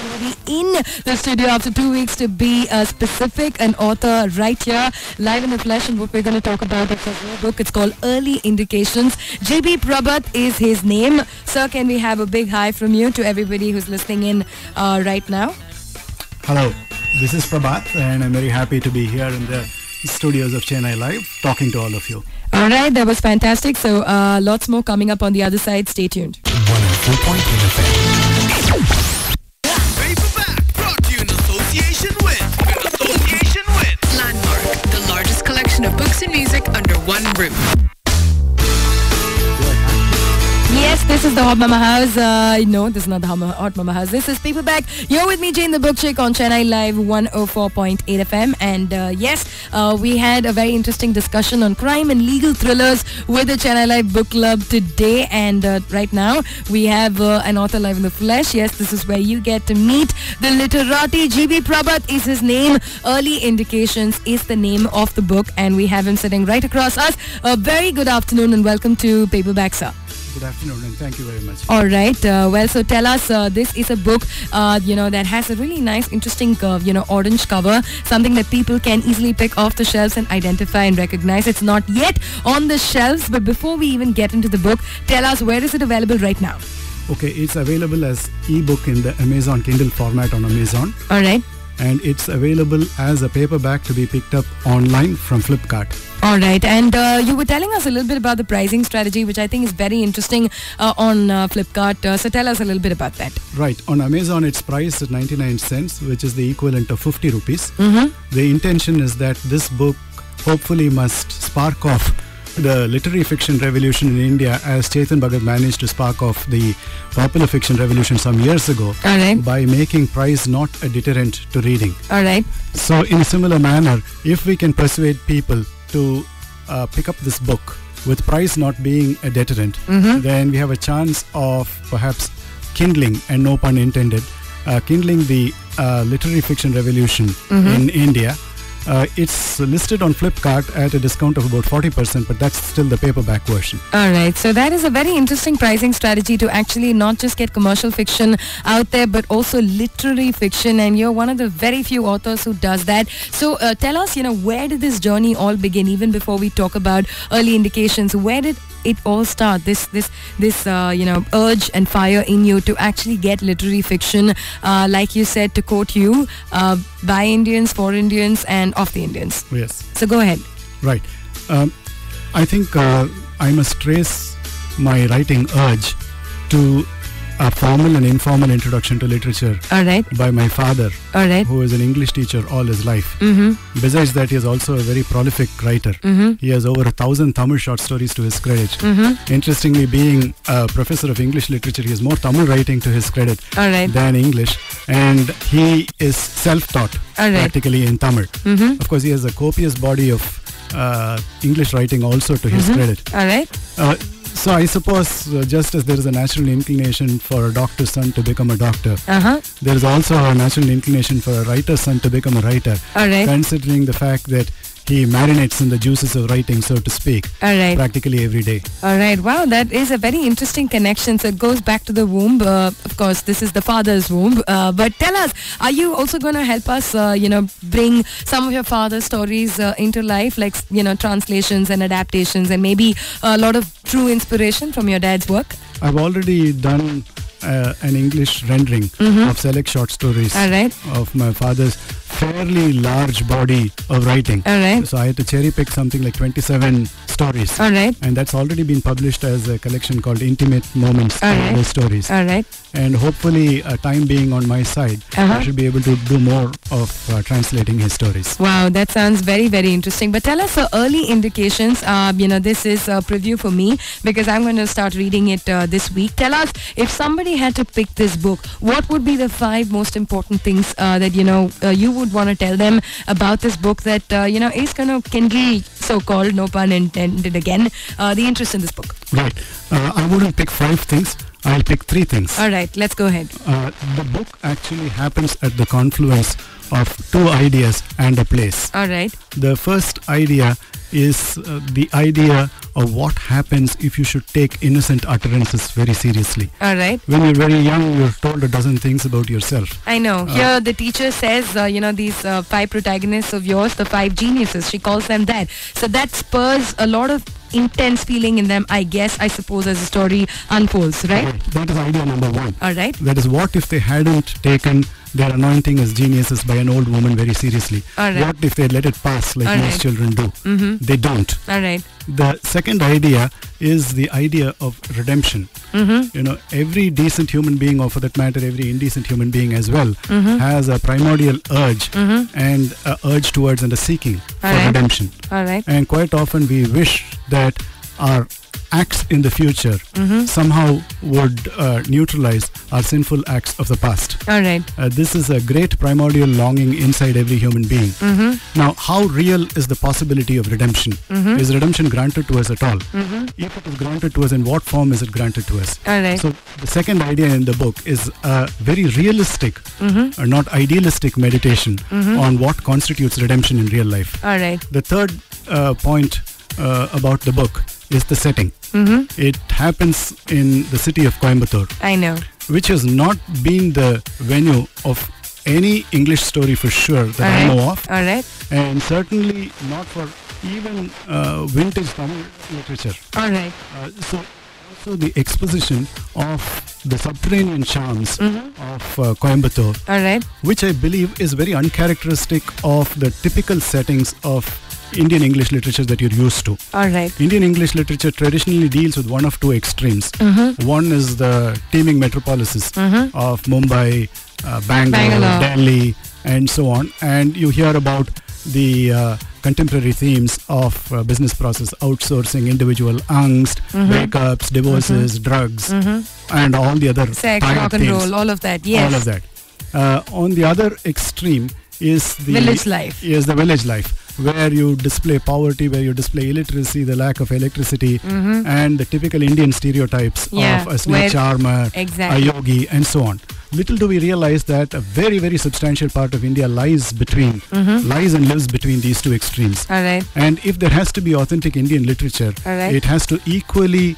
somebody in the studio after 2 weeks to be specific, an author right here, live in the flesh. And what we're going to talk about is a new book. It's called Early Indications. JB Prabhat is his name. Sir, can we have a big hi from you to everybody who's listening in right now? Hello, this is Prabhat and I'm very happy to be here in the studios of Chennai Live talking to all of you. All right, that was fantastic. So lots more coming up on the other side. Stay tuned. 104.8 FM. Paperback brought to you in association with Landmark, the largest collection of books and music under one roof. Yes, this is the Hot Mama House. No, this is not the Hot Mama House. This is Paperback. You're with me, Jane the Book Chick, on Chennai Live 104.8 FM. And yes, we had a very interesting discussion on crime and legal thrillers with the Chennai Live Book Club today. And right now, we have an author live in the flesh. Yes, this is where you get to meet the literati. JB Prabhat is his name. Early Indications is the name of the book. And we have him sitting right across us. A very good afternoon and welcome to Paperback, sir. Good afternoon and thank you very much. All right. Well, so tell us, this is a book, that has a really nice, interesting, orange cover, something that people can easily pick off the shelves and identify and recognize. It's not yet on the shelves, but before we even get into the book, tell us, where is it available right now? Okay, it's available as ebook in the Amazon Kindle format on Amazon. All right. And it's available as a paperback to be picked up online from Flipkart. All right. And you were telling us a little bit about the pricing strategy, which I think is very interesting on Flipkart. So tell us a little bit about that. Right. On Amazon, it's priced at 99 cents, which is the equivalent of 50 rupees. The intention is that this book hopefully must spark off the literary fiction revolution in India, as Chetan Bhagat managed to spark off the popular fiction revolution some years ago. All right. By making price not a deterrent to reading. All right. So in a similar manner, if we can persuade people to pick up this book with price not being a deterrent, then we have a chance of perhaps kindling, and no pun intended, kindling the literary fiction revolution in India. It's listed on Flipkart at a discount of about 40%, but that's still the paperback version. All right. So that is a very interesting pricing strategy to actually not just get commercial fiction out there, but also literary fiction. And you're one of the very few authors who does that. So tell us, where did this journey all begin? Even before we talk about Early Indications, where did it all start? This urge and fire in you to actually get literary fiction, like you said, to quote you, by Indians, for Indians, and of the Indians. Yes. So go ahead. Right. I think I must trace my writing urge to a formal and informal introduction to literature. All right. By my father, all right, who is an English teacher all his life. Besides that, he is also a very prolific writer. He has over 1,000 Tamil short stories to his credit. Interestingly, being a professor of English literature, he has more Tamil writing to his credit than English. And he is self-taught practically in Tamil. Of course, he has a copious body of English writing also to his credit. All right. So I suppose just as there is a natural inclination for a doctor's son to become a doctor, there is also a natural inclination for a writer's son to become a writer, considering the fact that he marinates in the juices of writing, so to speak, practically every day. All right. Wow, that is a very interesting connection. So it goes back to the womb. Of course, this is the father's womb. But tell us, are you also going to help us, bring some of your father's stories into life, like, translations and adaptations, and maybe a lot of true inspiration from your dad's work? I've already done an English rendering of select short stories of my father's fairly large body of writing. So I had to cherry pick something like 27 stories. And that's already been published as a collection called Intimate Moments of those stories. And hopefully, time being on my side, I should be able to do more of translating his stories. Wow, that sounds very, very interesting. But tell us Early Indications. This is a preview for me because I'm going to start reading it this week. Tell us, if somebody had to pick this book, what would be the 5 most important things that, you would want to tell them about this book that, is going to kindle, so-called, no pun intended again, the interest in this book? Right. I wouldn't pick 5 things. I'll pick three things. All right, let's go ahead. The book actually happens at the confluence of two ideas and a place. All right. The first idea is the idea of what happens if you should take innocent utterances very seriously. All right. When you're very young, you're told a dozen things about yourself. I know. Here the teacher says, these 5 protagonists of yours, the 5 geniuses, she calls them that. So that spurs a lot of intense feeling in them, I suppose, as the story unfolds, right? That is idea number one. All right. That is, what if they hadn't taken their anointing as geniuses by an old woman very seriously? All right. What if they let it pass like most children do? Mm-hmm. They don't. All right. The second idea is the idea of redemption. Mm-hmm. Every decent human being, or for that matter, every indecent human being as well, has a primordial urge and a urge towards and a seeking for redemption. All right. And quite often we wish that our acts in the future somehow would neutralize our sinful acts of the past. All right. This is a great primordial longing inside every human being. Now, how real is the possibility of redemption? Is redemption granted to us at all? If it is granted to us, in what form is it granted to us? All right. So the second idea in the book is a very realistic, not idealistic meditation on what constitutes redemption in real life. All right. The third point about the book is the setting. It happens in the city of Coimbatore. I know. Which has not been the venue of any English story for sure that I know of. All right. And certainly not for even vintage Tamil literature. All right. So also the exposition of the subterranean charms of Coimbatore, all right, which I believe is very uncharacteristic of the typical settings of Indian English literature that you're used to. All right. Indian English literature traditionally deals with one of two extremes. One is the teeming metropolises of Mumbai, Bangalore, Delhi, and so on. And you hear about the contemporary themes of business process, outsourcing, individual angst, breakups, divorces, drugs, and all the other sex, rock and roll, all of that. Yes. All of that. On the other extreme is the village life. Yes, the village life, where you display poverty, where you display illiteracy, the lack of electricity, and the typical Indian stereotypes of a snake charmer, a yogi, and so on. Little do we realize that a very, very substantial part of India lies and lives between these two extremes. All right. And if there has to be authentic Indian literature, it has to equally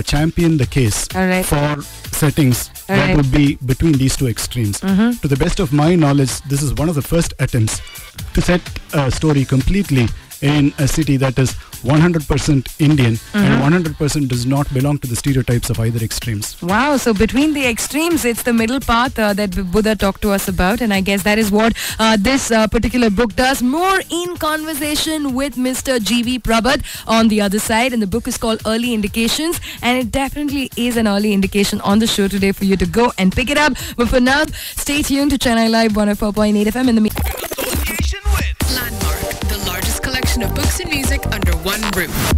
champion the case for settings that would be between these two extremes. To the best of my knowledge, this is one of the first attempts to set a story completely in a city that is 100% Indian and 100% does not belong to the stereotypes of either extremes. Wow, so between the extremes, it's the middle path that Buddha talked to us about, and I guess that is what this particular book does. More in conversation with Mr. G.V. Prabhat on the other side, and the book is called Early Indications, and it definitely is an early indication on the show today for you to go and pick it up. But for now, stay tuned to Chennai Live 104.8 FM in the Association with Landmark, the largest collection of books and music under one roof.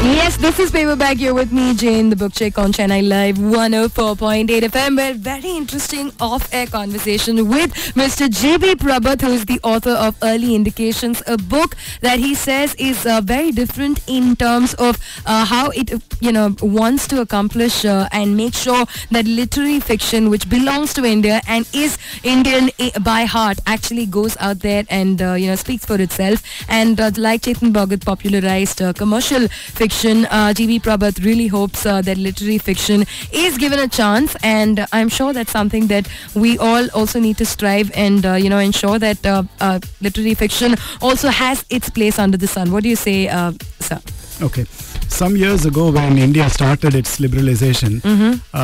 Yes, this is Paperback. You're with me, Jane, the book chick on Chennai Live 104.8 FM. We're very interesting off-air conversation with Mr. J.B. Prabhat, who is the author of Early Indications, a book that he says is very different in terms of how it, wants to accomplish and make sure that literary fiction, which belongs to India and is Indian by heart, actually goes out there and, speaks for itself. And like Chetan Bhagat popularized commercial fiction, G.V. Prabhat really hopes that literary fiction is given a chance, and I'm sure that's something that we all also need to strive and ensure that literary fiction also has its place under the sun. What do you say, sir? Okay. Some years ago, when India started its liberalization,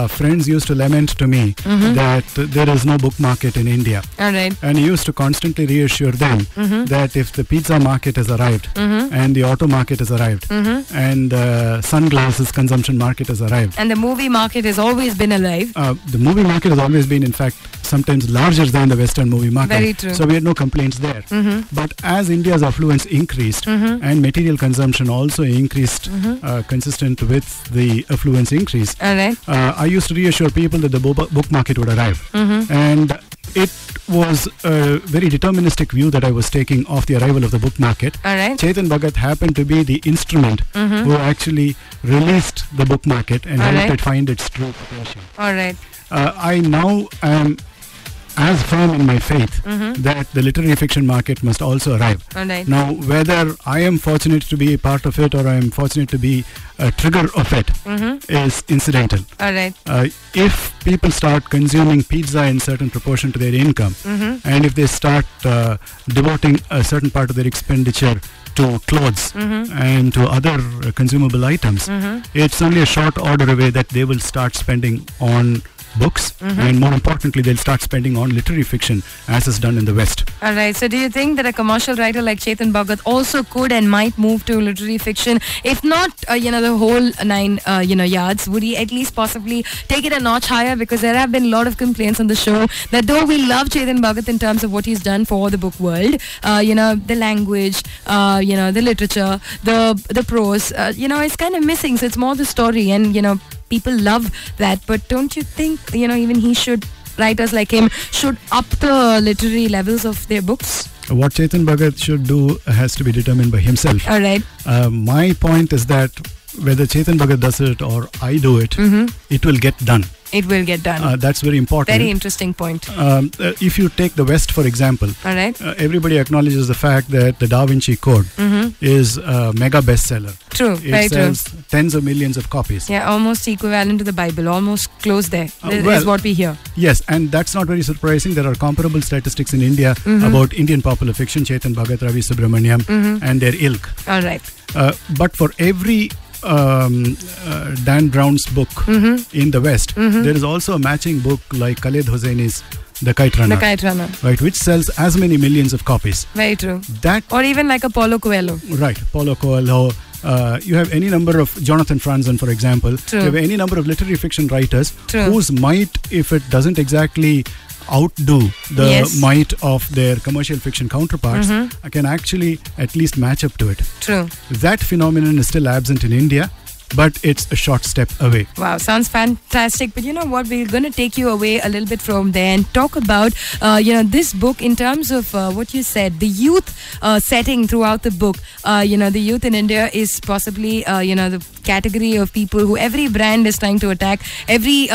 friends used to lament to me that there is no book market in India. All right. And he used to constantly reassure them that if the pizza market has arrived and the auto market has arrived and the sunglasses consumption market has arrived. And the movie market has always been alive. The movie market has always been, in fact, sometimes larger than the Western movie market. Very true. So we had no complaints there. But as India's affluence increased and material consumption also increased consistent with the affluence increase, all right, I used to reassure people that the book market would arrive. And it was a very deterministic view that I was taking of the arrival of the book market. All right. Chetan Bhagat happened to be the instrument who actually released the book market and helped it find its true potential. All right. I now am as firm in my faith that the literary fiction market must also arrive. All right. Now, whether I am fortunate to be a part of it or I am fortunate to be a trigger of it is incidental. All right. If people start consuming pizza in certain proportion to their income, and if they start devoting a certain part of their expenditure to clothes and to other consumable items, it's only a short order away that they will start spending on books, and more importantly, they'll start spending on literary fiction as is done in the West. All right. So do you think that a commercial writer like Chetan Bhagat also could and might move to literary fiction? If not, the whole 9, yards, would he at least possibly take it a notch higher? Because there have been a lot of complaints on the show that though we love Chetan Bhagat in terms of what he's done for the book world, the language, the literature, the prose, it's kind of missing. So it's more the story, and people love that. But don't you think, even writers like him should up the literary levels of their books? What Chetan Bhagat should do has to be determined by himself. All right. My point is that whether Chetan Bhagat does it or I do it, it will get done. It will get done. That's very important. Very interesting point. If you take the West, for example, all right, everybody acknowledges the fact that the Da Vinci Code is a mega bestseller. True, it sells tens of millions of copies. Yeah, almost equivalent to the Bible, almost close there. Is what we hear. Yes, and that's not very surprising. There are comparable statistics in India about Indian popular fiction, Chetan Bhagat, Ravi Subramaniam, and their ilk. All right. But for every Dan Brown's book in the West, there is also a matching book like Khaled Hosseini's The Kite Runner. The Kite Runner. Right, which sells as many millions of copies. Very true. That, or even like a Paulo Coelho. Right, Paulo Coelho. You have any number of Jonathan Franzen, for example. True. You have any number of literary fiction writers True. whose might, if it doesn't exactly outdo the might of their commercial fiction counterparts, can actually at least match up to it. True. That phenomenon is still absent in India, but it's a short step away. Wow, sounds fantastic. But you know what? We're going to take you away a little bit from there and talk about, this book in terms of what you said, the youth setting throughout the book. The youth in India is possibly, the category of people who every brand is trying to attack. Every,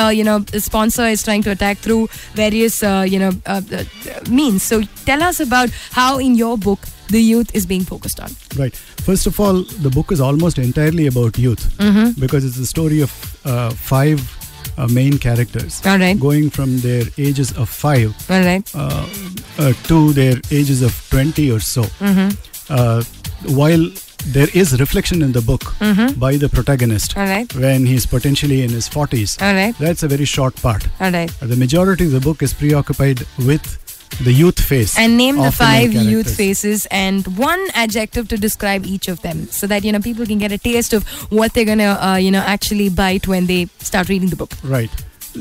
sponsor is trying to attack through various, means. So tell us about how in your book, the youth is being focused on. Right. First of all, the book is almost entirely about youth because it's the story of 5 main characters. All right. Going from their ages of 5 all right. To their ages of 20 or so. While there is reflection in the book by the protagonist all right. when he's potentially in his 40s. All right. That's a very short part. All right. The majority of the book is preoccupied with the youth face. And name the 5 youth faces and one adjective to describe each of them so that, people can get a taste of what they're going to, actually bite when they start reading the book. Right.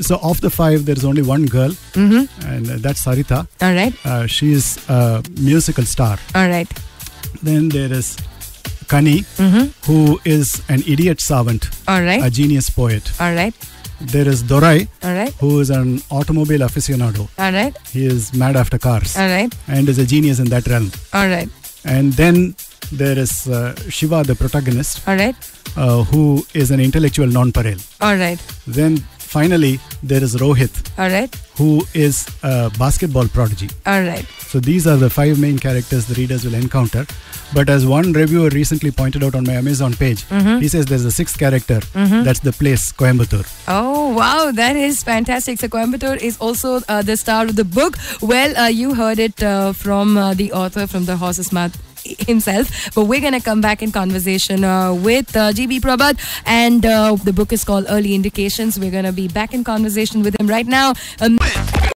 So of the 5, there's only one girl and that's Sarita. All right. She is a musical star. All right. Then there is Kani, who is an idiot savant. All right. A genius poet. All right. There is Dorai, all right, who is an automobile aficionado. All right. He is mad after cars. All right. And is a genius in that realm. All right. And then there is Shiva, the protagonist. All right. Who is an intellectual nonpareil. All right. Then finally there is Rohit. All right. Who is a basketball prodigy. All right. So these are the 5 main characters the readers will encounter. But as one reviewer recently pointed out on my Amazon page, he says there's a 6th character. That's the place, Coimbatore. Oh, wow. That is fantastic. So Coimbatore is also the star of the book. Well, you heard it from the author, from the horse's mouth himself. But we're going to come back in conversation with GB Prabhat. And the book is called Early Indications. We're going to be back in conversation with him right now.